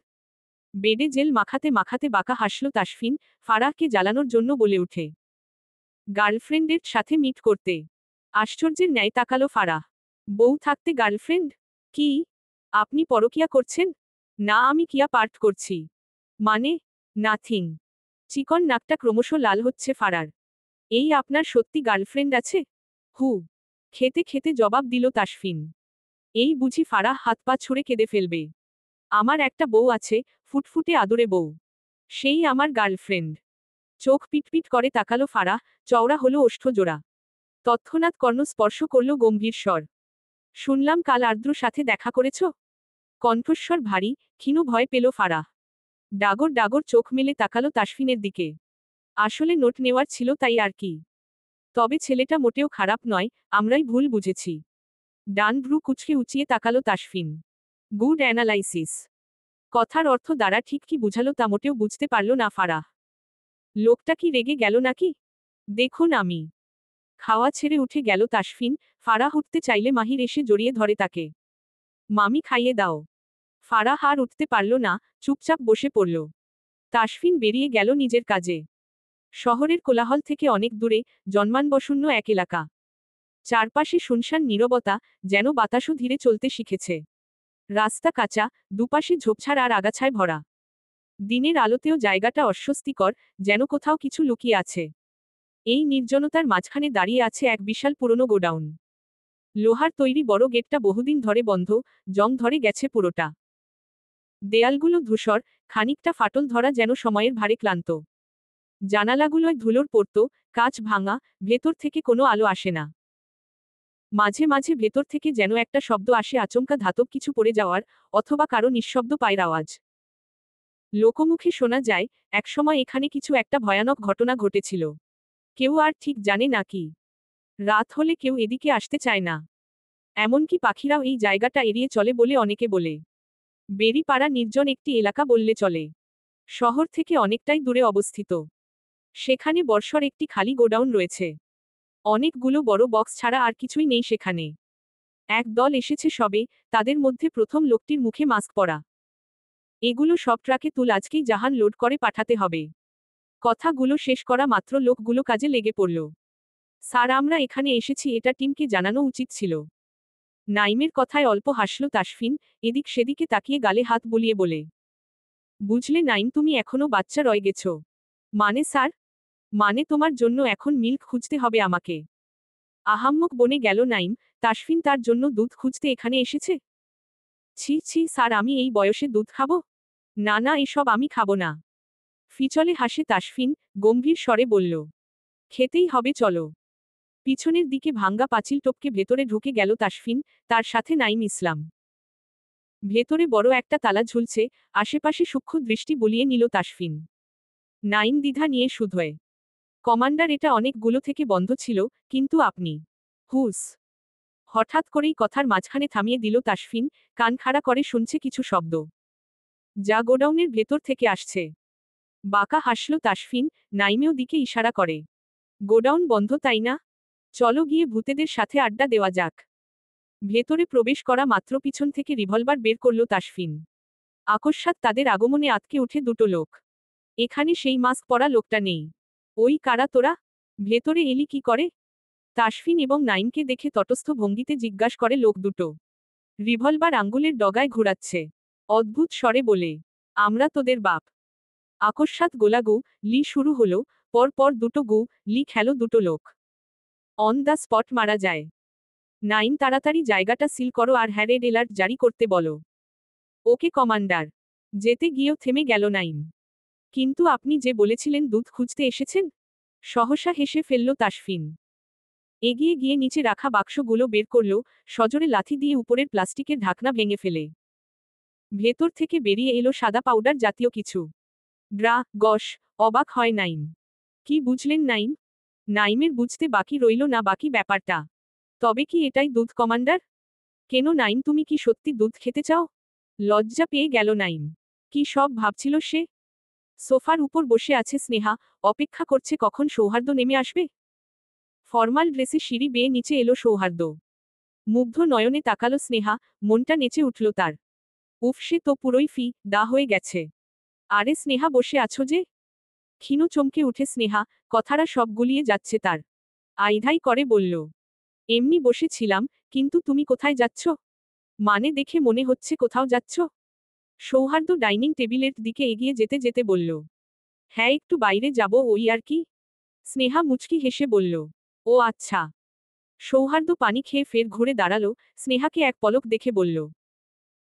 বেডে জেল মাখাতে মাখাতে বাঁকা হাসল তাসফিন, ফারাহকে জ্বালানোর জন্য বলে উঠে, গার্লফ্রেন্ডের সাথে মিট করতে। আশ্চর্যের ন্যায় তাকালো ফারাহ। বউ থাকতে গার্লফ্রেন্ড? কি? আপনি পরকিয়া করছেন? না আমি কিয়া পার্ট করছি। মানে? নাথিং। চিকন নাকটা ক্রমশ লাল হচ্ছে ফারার। এই আপনার সত্যি গার্লফ্রেন্ড আছে? হু। খেতে খেতে জবাব দিল তাসফিন। এই বুঝি ফারাহ হাত পা ছুঁড়ে কেঁদে ফেলবে। আমার একটা বউ আছে, ফুটফুটে আদরে বউ। সেই আমার গার্লফ্রেন্ড। চোখ পিটপিট করে তাকালো ফারাহ, চওড়া হলো ওষ্ঠ জোড়া। তৎক্ষণাৎ কর্ণ স্পর্শ করল গম্ভীর স্বর। শুনলাম কাল আর্দ্র সাথে দেখা করেছ? কণ্ঠস্বর ভারী, ক্ষীণ। ভয় পেল ফারাহ। ডাগর ডাগর চোখ মেলে তাকালো তাসফিনের দিকে। আসলে নোট নেওয়ার ছিল, তাই আর কি। তবে ছেলেটা মোটেও খারাপ নয়, আমরাই ভুল বুঝেছি। ডান ভ্রু কুচকে উঁচিয়ে তাকালো তাসফিন। Good analysis. কথার অর্থ দ্বারা ঠিক কি বুঝালো তা মোটেও বুঝতে পারল না ফারাহ। লোকটা কি রেগে গেল নাকি? দেখুন আমি। খাওয়া ছেড়ে উঠে গেল তাসফিন। ফারাহ উঠতে চাইলে মাহির এসে জড়িয়ে ধরে তাকে। মামি খাইয়ে দাও। ফারাহ আর উঠতে পারল না, চুপচাপ বসে পড়ল। তাসফিন বেরিয়ে গেল নিজের কাজে। শহরের কোলাহল থেকে অনেক দূরে, জন্মানবশূন্য এক এলাকা। চারপাশে শুনশান নীরবতা, যেন বাতাসও ধীরে চলতে শিখেছে। রাস্তা কাঁচা, দুপাশে ঝোপঝাড় আর আগাছায় ভরা। দিনের আলোতেও জায়গাটা অস্বস্তিকর, যেন কোথাও কিছু লুকিয়ে আছে। এই নির্জনতার মাঝখানে দাঁড়িয়ে আছে এক বিশাল পুরনো গোডাউন। লোহার তৈরি বড় গেটটা বহুদিন ধরে বন্ধ, জং ধরে গেছে পুরোটা। দেয়ালগুলো ধূসর, খানিকটা ফাটল ধরা, যেন সময়ের ভারে ক্লান্ত। জানালাগুলোয় ধুলোর পড়ত, কাঁচ ভাঙা, ভেতর থেকে কোনো আলো আসে না। মাঝে মাঝে ভেতর থেকে যেন একটা শব্দ আসে, আচমকা ধাতব কিছু পড়ে যাওয়ার, অথবা কারো নিঃশব্দ পায়ের আওয়াজ। লোকমুখে শোনা যায়, একসময় এখানে কিছু একটা ভয়ানক ঘটনা ঘটেছিল। কেউ আর ঠিক জানে না কি। রাত হলে কেউ এদিকে আসতে চায় না। এমনকি পাখিরাও এই জায়গাটা এড়িয়ে চলে বলে অনেকে বলে। বেরিপাড়া নির্জন একটি এলাকা বললে চলে। শহর থেকে অনেকটাই দূরে অবস্থিত। সেখানে বর্ষর একটি খালি গোডাউন রয়েছে। অনেকগুলো বড় বক্স ছাড়া আর কিছুই নেই সেখানে। এক দল এসেছে সবে, তাদের মধ্যে প্রথম লোকটির মুখে মাস্ক পরা। এগুলো সব ট্রাকে তুল, আজকেই জাহান লোড করে পাঠাতে হবে। কথাগুলো শেষ করা মাত্র লোকগুলো কাজে লেগে পড়ল। স্যার, আমরা এখানে এসেছি, এটা টিমকে জানানো উচিত ছিল। নাইমের কথায় অল্প হাসল তাসফিন, এদিক সেদিকে তাকিয়ে গালে হাত বুলিয়ে বলে। বুঝলে নাইম, তুমি এখনো বাচ্চা রয়ে গেছ। মানে স্যার? মানে তোমার জন্য এখন মিল্ক খুঁজতে হবে আমাকে। আহাম্মক বনে গেল নাইম। তাসফিন তার জন্য দুধ খুঁজতে এখানে এসেছে? ছি ছি স্যার, আমি এই বয়সে দুধ খাবো? না না, এসব আমি খাবো না। ফিচলে হাসে তাসফিন, গম্ভীর স্বরে বলল। খেতেই হবে, চলো। পিছনের দিকে ভাঙ্গা পাঁচিল টপকে ভেতরে ঢুকে গেল তাসফিন, তার সাথে নাইম ইসলাম। ভেতরে বড় একটা তালা ঝুলছে, আশেপাশে সূক্ষ্ম দৃষ্টি বুলিয়ে নিল তাসফিন। নাইম দ্বিধা নিয়ে শুধোয়। কমান্ডার, এটা অনেকগুলো থেকে বন্ধ ছিল, কিন্তু আপনি। হুস। হঠাৎ করেই কথার মাঝখানে থামিয়ে দিল তাসফিন, কান খাড়া করে শুনছে কিছু শব্দ। যা গোডাউনের ভেতর থেকে আসছে। বাঁকা হাসল তাসফিন, নাইমেও দিকে ইশারা করে। গোডাউন বন্ধ, তাই না? চলো গিয়ে ভূতেদের সাথে আড্ডা দেওয়া যাক। ভেতরে প্রবেশ করা মাত্র পিছন থেকে রিভলভার বের করল তাসফিন। আকস্মাৎ তাদের আগমনে আতকে উঠে দুটো লোক। এখানে সেই মাস্ক পরা লোকটা নেই। ওই কারা তোরা? ভেতরে এলি কি করে? তাসফিন এবং নাইমকে দেখে তটস্থ ভঙ্গিতে জিজ্ঞাসা করে লোক দুটো। রিভলভার আঙ্গুলের ডগায় ঘুরাচ্ছে। অদ্ভুত স্বরে বলে, আমরা তোদের বাপ। আকস্মাৎ গোলাগু লি শুরু হলো, পর পর দুটো গু লি খেলো দুটো লোক। অন দ্য স্পট মারা যায়। নাইম, তাড়াতাড়ি জায়গাটা সিল করো আর হ্যারেড এলার্ট জারি করতে বলো। ওকে কমান্ডার। যেতে গিয়েও থেমে গেল নাইম। কিন্তু আপনি যে বলেছিলেন দুধ খুঁজতে এসেছেন? সহসা হেসে ফেলল তাসফিন। এগিয়ে গিয়ে নিচে রাখা বাক্সগুলো বের করল, সজোরে লাথি দিয়ে উপরের প্লাস্টিকের ঢাকনা ভেঙে ফেলে। ভেতর থেকে বেরিয়ে এলো সাদা পাউডার জাতীয় কিছু। ড্রা গস। অবাক হয় নাইম। কি বুঝলেন নাইম? নাইমের বুঝতে বাকি রইল না বাকি ব্যাপারটা। তবে কি এটাই দুধ কমান্ডার? কেন নাইম, তুমি কি সত্যি দুধ খেতে চাও? লজ্জা পেয়ে গেল নাইম। কি সব ভাবছিল সে? সোফার উপর বসে আছে স্নেহা, অপেক্ষা করছে কখন সৌহার্দ্য নেমে আসবে। ফরমাল ড্রেসে সিঁড়ি বেয়ে নিচে এলো সৌহার্দ্য। মুগ্ধ নয়নে তাকালো স্নেহা, মনটা নেচে উঠল তার। উফ, সে তো পুরোই ফি দা হয়ে গেছে। আরে স্নেহা, বসে আছো যে? ক্ষীণ চমকে উঠে স্নেহা, কথাটা সব গুলিয়ে যাচ্ছে তার। আইধাই করে বলল, এমনি বসেছিলাম, কিন্তু তুমি কোথায় যাচ্ছ? মানে দেখে মনে হচ্ছে কোথাও যাচ্ছ। সৌহার্দ্য ডাইনিং টেবিলের দিকে এগিয়ে যেতে যেতে বলল, হ্যাঁ, একটু বাইরে যাব, ওই আর কি। স্নেহা মুচকি হেসে বলল, ও আচ্ছা। সৌহার্দ্য পানি খেয়ে ফের ঘুরে দাঁড়ালো, স্নেহাকে এক পলক দেখে বলল,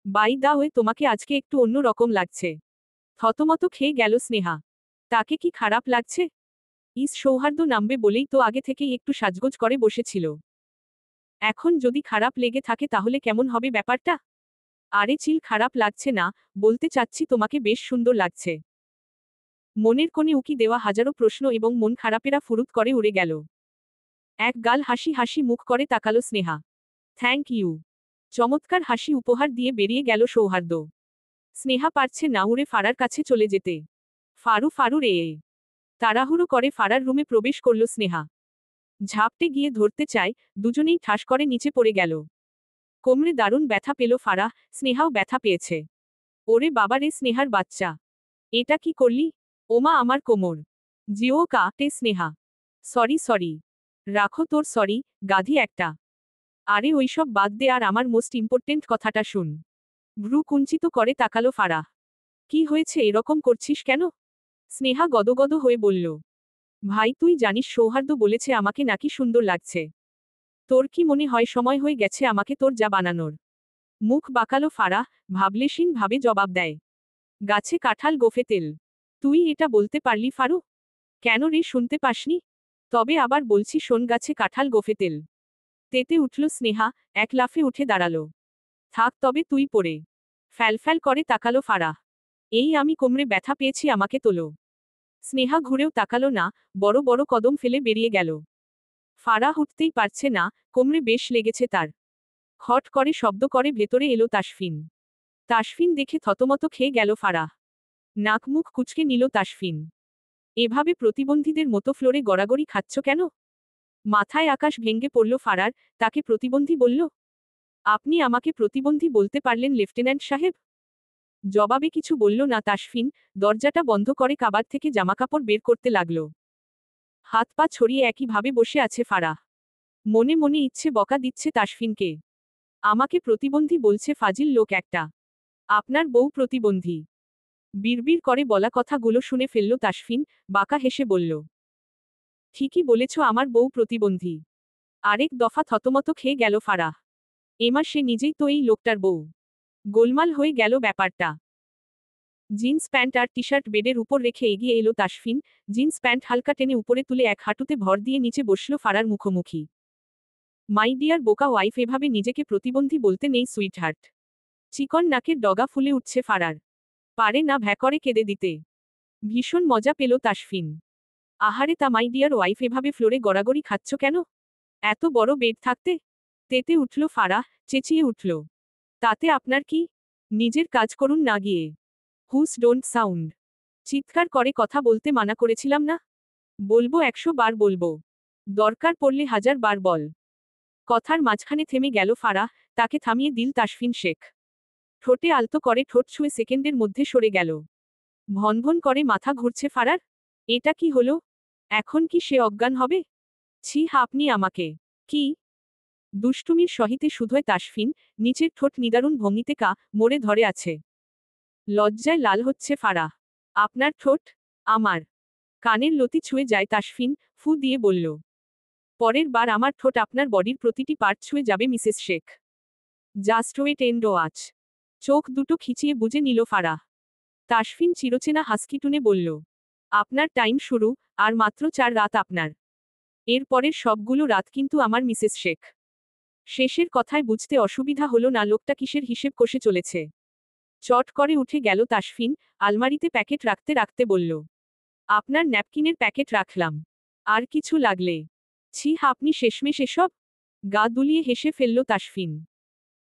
বাই দা ওয়ে, তোমাকে আজকে একটু অন্য রকম লাগছে। থতমত খেয়ে গেল স্নেহা। তাকে কি খারাপ লাগছে? সৌহার্দ্য নামবে বলেই তো আগে থেকেই একটু সাজগোজ করে বসেছিল। এখন যদি খারাপ লেগে থাকে তাহলে কেমন হবে ব্যাপারটা? আরে চিল, খারাপ লাগছে না, বলতে চাচ্ছি তোমাকে বেশ সুন্দর লাগছে। মনের কোণে উকি দেওয়া হাজারো প্রশ্ন এবং মন খারাপেরা ফুরুত করে উড়ে গেল। এক গাল হাসি হাসি মুখ করে তাকালো স্নেহা। Thank you. চমৎকার হাসি উপহার দিয়ে বেরিয়ে গেল সৌহার্দ্য। স্নেহা পারছে না উড়ে ফারার কাছে চলে যেতে। ফারু ফারু রে। তাড়াহুড়ো করে ফারার রুমে প্রবেশ করল স্নেহা। ঝাপটে গিয়ে ধরতে চায়, দুজনেই ঠাস করে নিচে পড়ে গেল। কোমরে দারুণ ব্যথা পেল ফারা, স্নেহাও ব্যথা পেয়েছে। ওরে বাবারে, স্নেহার বাচ্চা, এটা কি করলি? ওমা আমার কোমর। জিও কাটে স্নেহা। Sorry sorry. রাখো তোর সরি, গাধি একটা। আরে ওইসব বাদ দে আর আমার মোস্ট ইম্পর্টেন্ট কথাটা শুন। ভ্রু কুঞ্চিত করে তাকালো ফারা। কি হয়েছে, এরকম করছিস কেন? স্নেহা গদগদ হয়ে বলল। ভাই তুই জানিস সৌহার্দ্য বলেছে আমাকে নাকি সুন্দর লাগছে। তোর কি মনে হয় সময় হয়ে গেছে আমাকে তোর যা বানানোর? মুখ বাঁকালো ফারা, ভাবলেশীন ভাবে জবাব দেয়। গাছে কাঁঠাল গোফে তেল। তুই এটা বলতে পারলি ফারু? কেন রে, শুনতে পাসনি? তবে আবার বলছি শোন, গাছে কাঁঠাল গোফে তেল। তেতে উঠল স্নেহা, এক লাফে উঠে দাঁড়ালো। থাক তবে তুই পড়ে। ফ্যালফ্যাল করে তাকালো ফারা। এই আমি কোমরে ব্যথা পেয়েছি, আমাকে তোলো। স্নেহা ঘুরেও তাকালো না, বড় বড় কদম ফেলে বেরিয়ে গেল। ফারা উঠতেই পারছে না, কোমরে বেশ লেগেছে তার। খট করে শব্দ করে ভেতরে এলো তাসফিন। তাসফিন দেখে থতমত খেয়ে গেল ফারা। নাক মুখ কুচকে নিল তাসফিন। এভাবে প্রতিবন্ধীদের মতো ফ্লোরে গড়াগড়ি খাচ্ছ কেন? মাথায় আকাশ ভেঙে পড়ল ফারার, তাকে প্রতিবন্ধী বলল? আপনি আমাকে প্রতিবন্ধী বলতে পারলেন লেফটেন্যান্ট সাহেব? জবাবে কিছু বলল না তাসফিন, দরজাটা বন্ধ করে কাবাড থেকে জামাকাপড় বের করতে লাগল। হাত পা ছড়িয়ে একইভাবে বসে আছে ফারা। মনে মনে ইচ্ছে বকা দিচ্ছে তাসফিনকে। আমাকে প্রতিবন্ধী বলছে ফাজিল লোক একটা। আপনার বউ প্রতিবন্ধী। বিড়বিড় করে বলা কথাগুলো শুনে ফেলল তাসফিন, বাঁকা হেসে বলল। ঠিকই বলেছ, আমার বউ প্রতিবন্ধী। আরেক দফা থতমত খেয়ে গেল ফারা। এমা সে নিজেই তো এই লোকটার বউ। গোলমাল হয়ে গেল ব্যাপারটা। জিন্স প্যান্ট আর টি শার্ট বেডের উপর রেখে এগিয়ে এলো তাসফিন, জিন্স প্যান্ট হালকা টেনে উপরে তুলে এক হাঁটুতে ভর দিয়ে নিচে বসল ফারার মুখোমুখি। মাই ডিয়ার বোকা ওয়াইফ, এভাবে নিজেকে প্রতিবন্ধী বলতে নেই সুইটহার্ট। চিকন নাকের ডগা ফুলে উঠছে ফারার। পারে না ভ্যাকরে কেঁদে দিতে। ভীষণ মজা পেল তাসফিন। আহারে তা মাই ডিয়ার ওয়াইফ, এভাবে ফ্লোরে গড়াগড়ি খাচ্ছ কেন? এত বড় বেড থাকতে? তেতে উঠল ফারা, চেঁচিয়ে উঠল। তাতে আপনার কি? নিজের কাজ করুন না গিয়ে। হুস ডোন্ট সাউন্ড। চিৎকার করে কথা বলতে মানা করেছিলাম না? বলবো 100 বার বলবো। দরকার পড়লে 1000 বার বল। কথার মাঝখানে থেমে গেল ফারা, তাকে থামিয়ে দিল তাসফিন শেখ। ঠোঁটে আলতো করে ঠোঁট ছুঁয়ে সেকেন্ডের মধ্যে সরে গেল। ভনভন করে মাথা ঘুরছে ফারার। এটা কি হলো? এখন কি সে অজ্ঞান হবে? ছি, আপনি আমাকে। কি? দুষ্টুমির সহিতে শুধোয় তাসফিন, নিচের ঠোঁট নিদারুণ ভঙ্গিতে মোড়ে ধরে আছে। লজ্জায় লাল হচ্ছে ফারা। আপনার ঠোঁট? আমার। কানের লতি ছুঁয়ে যায় তাসফিন, ফু দিয়ে বলল। পরের বার আমার ঠোঁট আপনার বডির প্রতিটি পার্ট ছুঁয়ে যাবে Mrs Sheikh. Just wait and watch. চোখ দুটো খিচিয়ে বুঝে নিল ফারা। তাসফিন চিরচেনা হাসকি টুনে বলল। আপনার টাইম শুরু, আর মাত্র 4 রাত আপনার। এর পরের সবগুলো রাত কিন্তু আমার মিসেস শেখ। শেষের কথায় বুঝতে অসুবিধা হলো না লোকটা কিসের হিসেব কষে চলেছে। চট করে উঠে গেল তাসফিন, আলমারিতে প্যাকেট রাখতে রাখতে বলল। আপনার ন্যাপকিনের প্যাকেট রাখলাম। আর কিছু লাগলে? ছি, আপনি শেষমেশ এসব? গা দুলিয়ে হেসে ফেলল তাসফিন।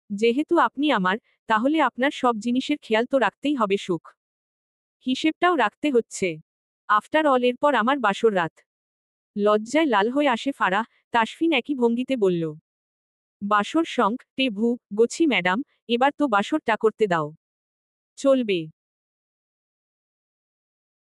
যেহেতু আপনি আমার, তাহলে আপনার সব জিনিসের খেয়াল তো রাখতেই হবে, সুখ হিসেবটাও রাখতে হচ্ছে। আফটার অল এরপর আমার বাসর রাত। লজ্জায় লাল হয়ে আসে ফারা, তাসফিন একই ভঙ্গিতে বলল। বাসর শঙ্খ টেভু গোছি ম্যাডাম, এবার তো বাসরটা করতে দাও। চলবে।